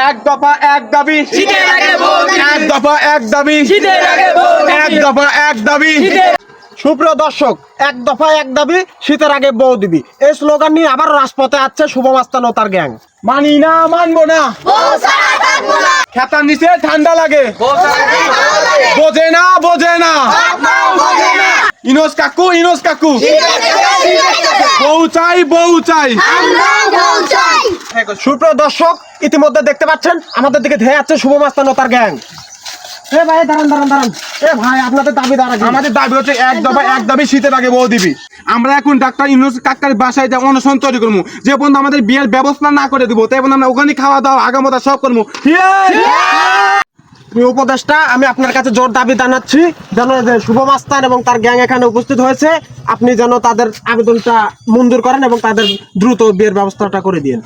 এক দফা এক দাবি, শীতের আগে বউ দিবি। এক দফা এক দাবি, শীতের আগে বউ দিবি। এক দফা এক দাবি। সুপ্রিয় দর্শক, এক দফা এক দাবি, শীতের আগে বউ দিবি, এই স্লোগান নিয়ে আবার রাজপথে আছে শুভ মাস্তান ও তার গ্যাং। মানি না, মানবো না, খেতার নিচে ঠান্ডা লাগে, বোঝে না বোঝে না। ইনোস কাকু, ইনোস কাকু, বউ চাই বউ চাই। সুপ্রিয় দর্শক, ইতিমধ্যে দেখতে পাচ্ছেন আমাদের দিকে ধেয়ে যাচ্ছে শুভ মাস্তান ও তার গ্যাং। এ ভাই দাঁড়ান দাঁড়ান দাঁড়ান, এ ভাই আপনাদের দাবি দাঁড়ান। আমাদের দাবি হচ্ছে এক দফা এক দাবি, শীতের আগে বউ দিবি। আমরা এখন ডাক্তার ইউনূস কাকার বাসায় যা অনশন তৈরি করবো, যে পর্যন্ত আমাদের বিয়ের ব্যবস্থা না করে দিব, তাই পর্যন্ত আমরা ওখানে খাওয়া দাওয়া আগামতা সব করবো। প্রিয় উপদেষ্টা, আমি আপনার কাছে জোর দাবি জানাচ্ছি যেন যে শুভ মাস্তান এবং তার গ্যাং এখানে উপস্থিত হয়েছে, আপনি যেন তাদের আবেদনটা মঞ্জুর করেন এবং তাদের দ্রুত বিয়ের ব্যবস্থাটা করে দিন।